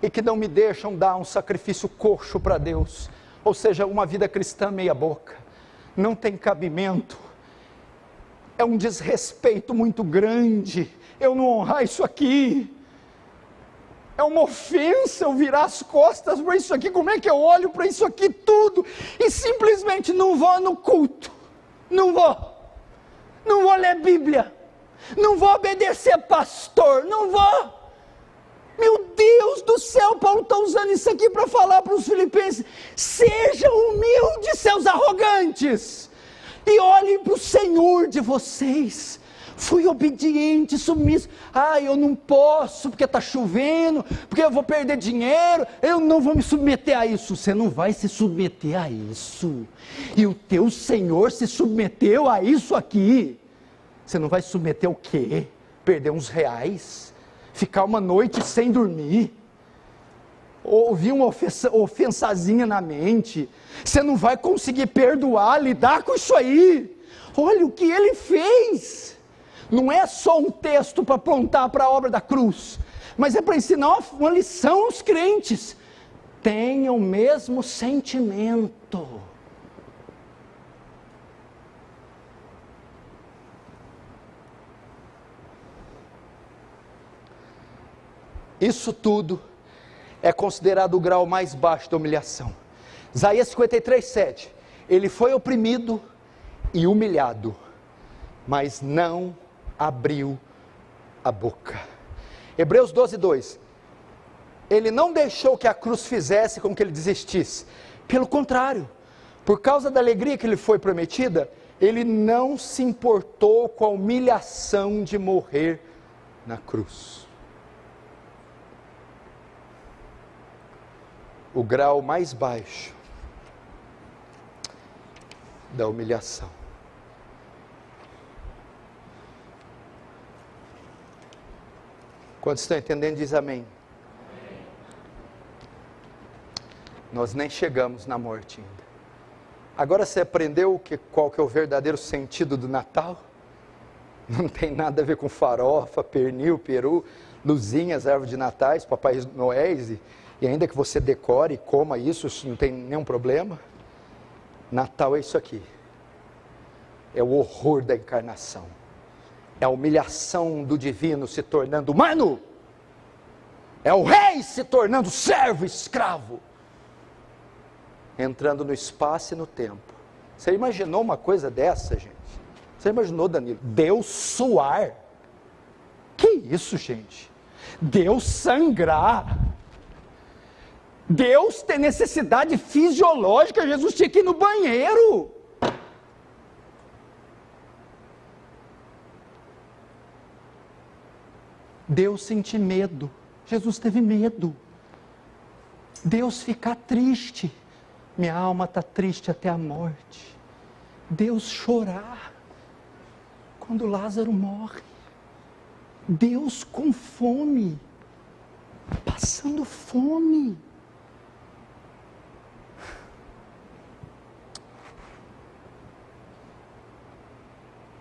e que não me deixam dar um sacrifício coxo para Deus, ou seja, uma vida cristã meia boca. Não tem cabimento. É um desrespeito muito grande eu não honrar isso aqui. É uma ofensa eu virar as costas para isso aqui. Como é que eu olho para isso aqui tudo e simplesmente não vou no culto? Não vou ler Bíblia, não vou obedecer pastor, não vou. Meu Deus do céu, Paulo está usando isso aqui para falar para os filipenses, sejam humildes, seus arrogantes, e olhem para o Senhor de vocês, Fui obediente, submisso. Eu não posso porque está chovendo, porque eu vou perder dinheiro, eu não vou me submeter a isso. Você não vai se submeter a isso. E o teu Senhor se submeteu a isso aqui. Você não vai se submeter ao quê? Perder uns reais? Ficar uma noite sem dormir? Ouvir uma ofensazinha na mente? Você não vai conseguir perdoar, lidar com isso aí. Olha o que ele fez. Não é só um texto para apontar para a obra da cruz, mas é para ensinar uma lição aos crentes. Tenham o mesmo sentimento. Isso tudo é considerado o grau mais baixo da humilhação. Isaías 53:7. Ele foi oprimido e humilhado, mas não abriu a boca. Hebreus 12:2. Ele não deixou que a cruz fizesse com que ele desistisse. Pelo contrário, por causa da alegria que lhe foi prometida, ele não se importou com a humilhação de morrer na cruz. O grau mais baixo da humilhação. Quantos estão entendendo, diz amém. Nós nem chegamos na morte ainda. Agora você aprendeu qual que é o verdadeiro sentido do Natal? Não tem nada a ver com farofa, pernil, peru, luzinhas, árvore de natais, Papai Noéis, e ainda que você decore e coma isso não tem nenhum problema. Natal é isso aqui. É o horror da encarnação. É a humilhação do divino se tornando humano. É o rei se tornando servo, escravo. Entrando no espaço e no tempo. Você imaginou uma coisa dessa, gente? Você imaginou, Danilo? Deus suar. Que isso, gente? Deus sangrar. Deus tem necessidade fisiológica. Jesus tinha que ir no banheiro. Deus sentir medo. Jesus teve medo. Deus ficar triste. Minha alma está triste até a morte. Deus chorar quando Lázaro morre. Deus com fome, passando fome.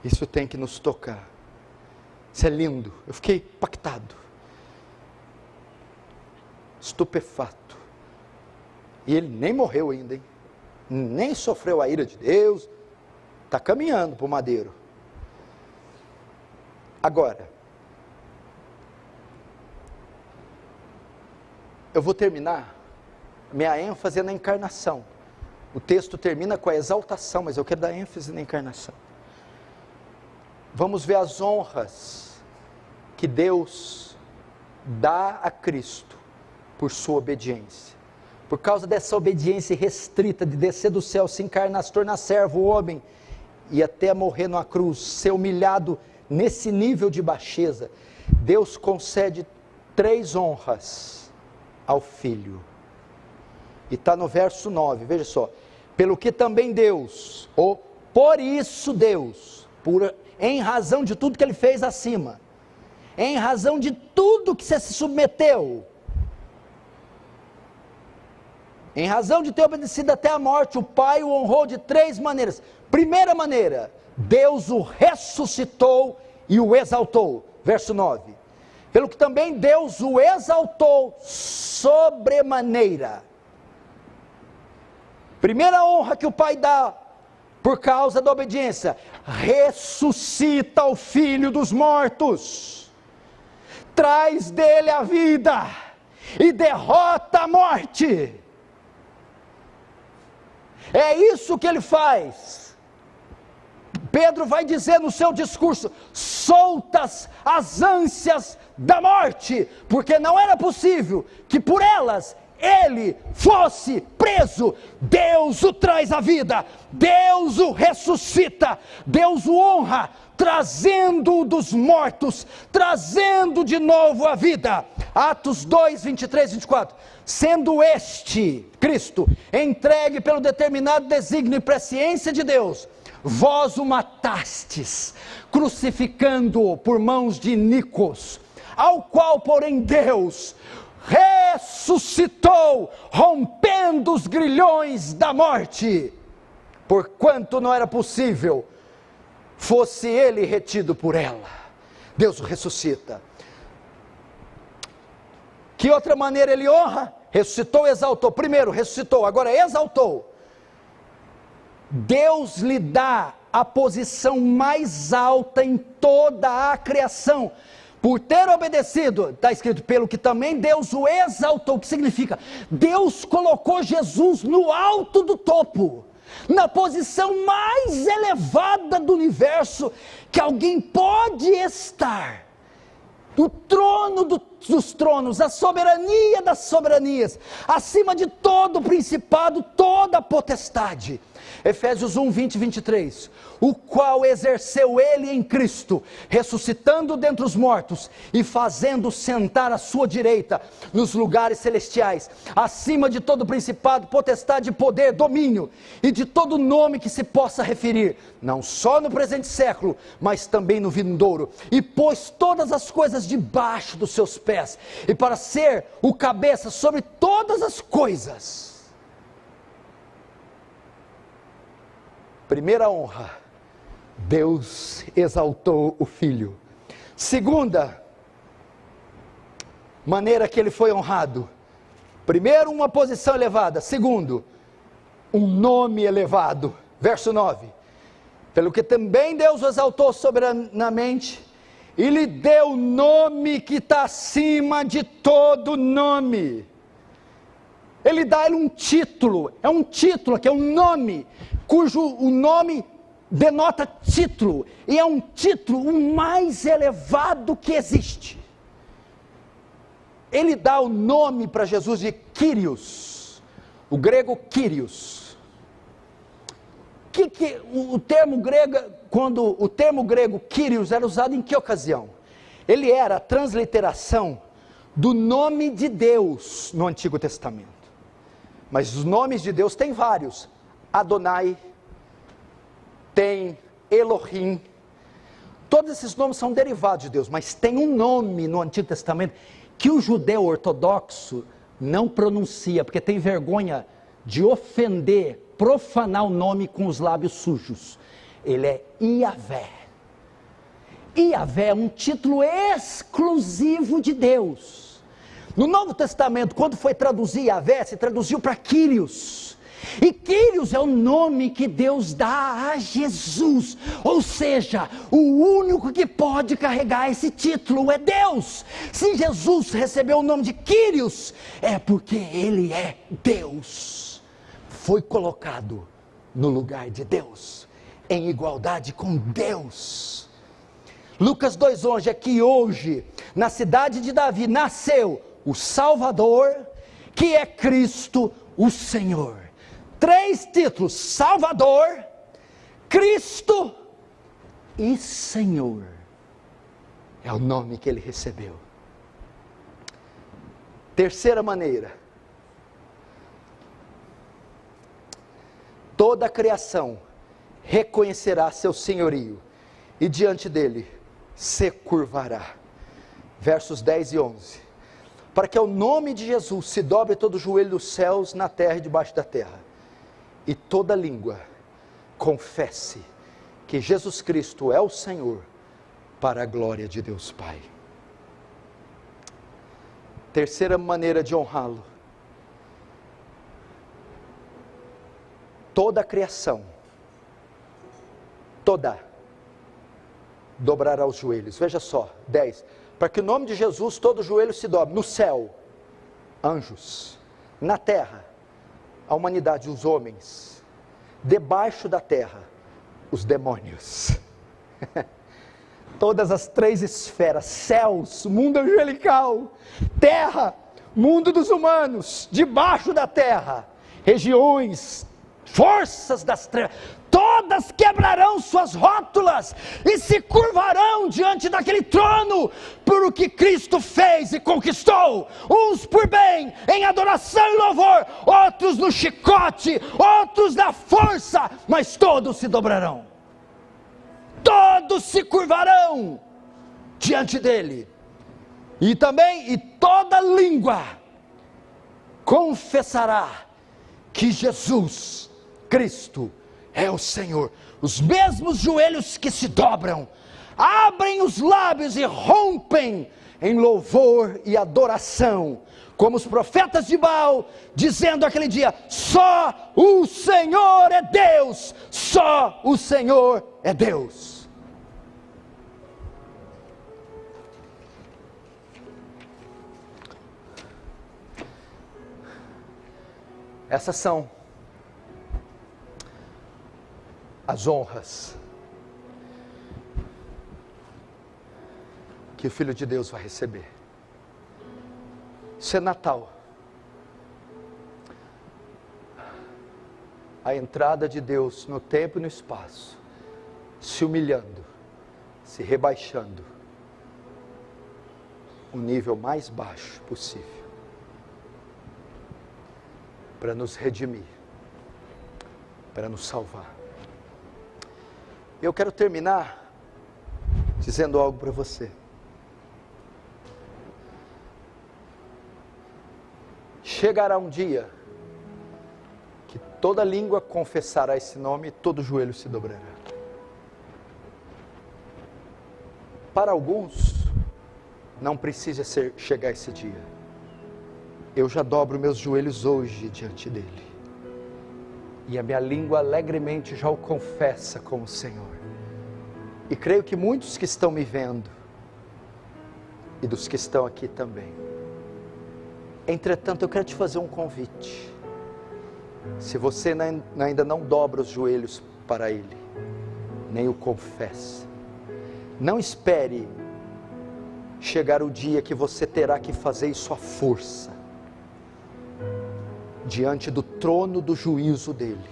Isso tem que nos tocar. Isso é lindo. Eu fiquei impactado, estupefato. E ele nem morreu ainda, hein? Nem sofreu a ira de Deus. Está caminhando para o madeiro. Agora, eu vou terminar. Minha ênfase é na encarnação. O texto termina com a exaltação, mas eu quero dar ênfase na encarnação. Vamos ver as honras que Deus dá a Cristo por sua obediência. Por causa dessa obediência restrita de descer do céu, se encarnar, se tornar servo, homem, e até morrer numa cruz, ser humilhado nesse nível de baixeza, Deus concede 3 honras ao Filho. E está no verso 9, veja só. Pelo que também Deus, ou por isso Deus, em razão de tudo que Ele fez acima, em razão de tudo que você se submeteu, em razão de ter obedecido até a morte, o Pai o honrou de 3 maneiras. Primeira maneira, Deus o ressuscitou e o exaltou. Verso 9. Pelo que também Deus o exaltou sobremaneira. Primeira honra que o Pai dá por causa da obediência: ressuscita o Filho dos mortos, traz dele a vida e derrota a morte. É isso que ele faz. Pedro vai dizer no seu discurso: soltas as ânsias da morte, porque não era possível que por elas ele fosse preso, Deus o traz à vida, Deus o ressuscita, Deus o honra, trazendo-o dos mortos, trazendo de novo a vida. Atos 2, 23 e 24. Sendo este, Cristo, entregue pelo determinado desígnio e presciência de Deus, vós o matastes, crucificando-o por mãos de iníquos, ao qual, porém, Deus ressuscitou, rompendo os grilhões da morte, porquanto não era possível fosse ele retido por ela. Deus o ressuscita. Que outra maneira ele honra? Ressuscitou, exaltou. Primeiro ressuscitou, agora exaltou. Deus lhe dá a posição mais alta em toda a criação, por ter obedecido, está escrito, pelo que também Deus o exaltou. O que significa? Deus colocou Jesus no alto do topo, na posição mais elevada do universo que alguém pode estar, o trono dos tronos, a soberania das soberanias, acima de todo principado, toda potestade. Efésios 1, 20 e 23, o qual exerceu ele em Cristo, ressuscitando dentre os mortos, e fazendo sentar à sua direita, nos lugares celestiais, acima de todo principado, potestade, poder, domínio, e de todo nome que se possa referir, não só no presente século, mas também no vindouro, e pôs todas as coisas debaixo dos seus pés, e para ser o cabeça sobre todas as coisas. Primeira honra, Deus exaltou o Filho. Segunda maneira que ele foi honrado: primeiro, uma posição elevada; segundo, um nome elevado. Verso 9: pelo que também Deus o exaltou soberanamente, e lhe deu o nome que está acima de todo nome. Ele dá ele um título, é um título, que é um nome, cujo o nome denota título, e é um título o mais elevado que existe. Ele dá o nome para Jesus de Kyrios, o grego Kyrios. O termo grego, quando o termo grego Kyrios era usado em que ocasião? Ele era a transliteração do nome de Deus no Antigo Testamento. Mas os nomes de Deus tem vários. Adonai, tem Elohim, todos esses nomes são derivados de Deus, mas tem um nome no Antigo Testamento que o judeu ortodoxo não pronuncia, porque tem vergonha de ofender, profanar o nome com os lábios sujos. Ele é Iavé. Iavé é um título exclusivo de Deus. No Novo Testamento, quando foi traduzir Iavé, se traduziu para Kyrios. E Kyrios é o nome que Deus dá a Jesus, ou seja, o único que pode carregar esse título é Deus. Se Jesus recebeu o nome de Kyrios, é porque ele é Deus, foi colocado no lugar de Deus, em igualdade com Deus. Lucas 2,11, é que hoje, na cidade de Davi, nasceu o Salvador, que é Cristo o Senhor. 3 títulos: Salvador, Cristo e Senhor. É o nome que ele recebeu. Terceira maneira: toda a criação reconhecerá seu senhorio, e diante dele se curvará. Versos 10 e 11. Para que o nome de Jesus se dobre todo o joelho dos céus, na terra e debaixo da terra, e toda língua confesse que Jesus Cristo é o Senhor, para a glória de Deus Pai. Terceira maneira de honrá-lo: toda a criação, toda, dobrará os joelhos. Veja só, 10. Para que o nome de Jesus todo joelho se dobre, no céu, anjos, na terra, a humanidade, os homens, debaixo da terra, os demônios. Todas as 3 esferas, céus, mundo angelical, terra, mundo dos humanos, debaixo da terra, regiões, forças das trevas, todas quebrarão suas rótulas e se curvarão diante daquele trono, por o que Cristo fez e conquistou, uns por bem, em adoração e louvor, outros no chicote, outros na força, mas todos se dobrarão, todos se curvarão diante dele, e toda língua confessará que Jesus Cristo é o Senhor. Os mesmos joelhos que se dobram, abrem os lábios e rompem em louvor e adoração, como os profetas de Baal, dizendo aquele dia: só o Senhor é Deus, só o Senhor é Deus. Essas são as honras que o Filho de Deus vai receber. Isso é Natal. A entrada de Deus no tempo e no espaço, se humilhando, se rebaixando, o nível mais baixo possível, para nos redimir, para nos salvar. Eu quero terminar dizendo algo para você. Chegará um dia que toda língua confessará esse nome e todo joelho se dobrará. Para alguns, não precisa chegar esse dia. Eu já dobro meus joelhos hoje diante dele, e a minha língua alegremente já o confessa como Senhor, e creio que muitos que estão me vendo, e dos que estão aqui também. Entretanto, eu quero te fazer um convite. Se você ainda não dobra os joelhos para ele, nem o confessa, não espere chegar o dia que você terá que fazer isso à força, diante do trono do juízo dele,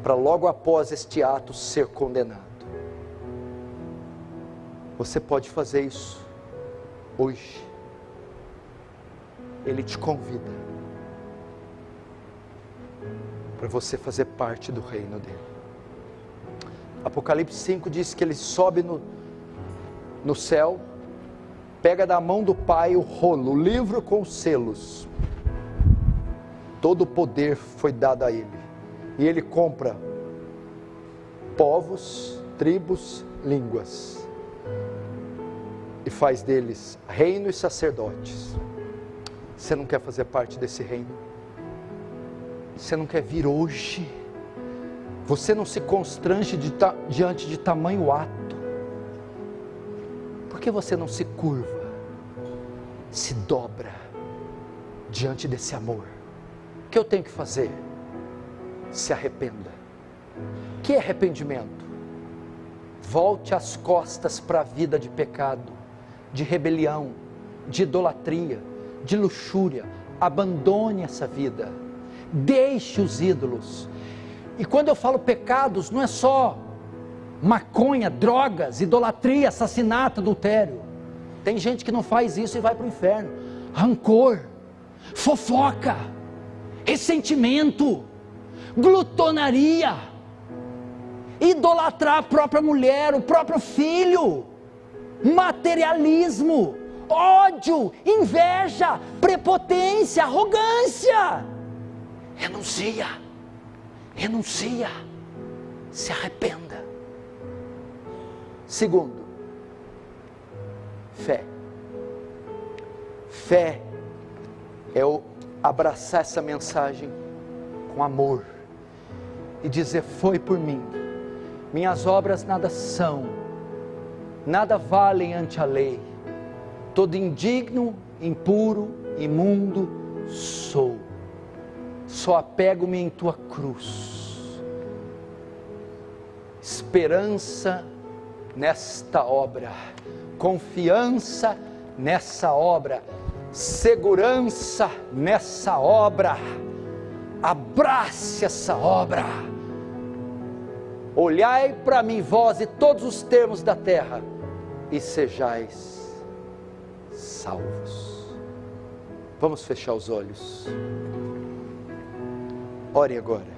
para logo após este ato ser condenado. Você pode fazer isso hoje. Ele te convida para você fazer parte do reino dele. Apocalipse 5 diz que ele sobe no céu, pega da mão do Pai o rolo, o livro com os selos. Todo o poder foi dado a ele, e ele compra povos, tribos, línguas, e faz deles reino e sacerdotes. Você não quer fazer parte desse reino? Você não quer vir hoje? Você não se constrange diante de tamanho ato? Por que você não se curva, se dobra diante desse amor? O que eu tenho que fazer? Se arrependa. Que arrependimento? Volte as costas para a vida de pecado, de rebelião, de idolatria, de luxúria. Abandone essa vida. Deixe os ídolos. E quando eu falo pecados, não é só maconha, drogas, idolatria, assassinato, adultério. Tem gente que não faz isso e vai para o inferno. Rancor, fofoca, ressentimento, glutonaria, idolatrar a própria mulher, o próprio filho, materialismo, ódio, inveja, prepotência, arrogância. Renuncia, se arrependa. Segundo, fé é abraçar essa mensagem com amor e dizer: foi por mim, minhas obras nada são, nada valem ante a lei, todo indigno, impuro, imundo sou, só apego-me em tua cruz. Esperança nesta obra, confiança nessa obra, segurança nessa obra. Abrace essa obra. Olhai para mim, vós e todos os termos da terra, e sejais salvos. Vamos fechar os olhos. Ore agora.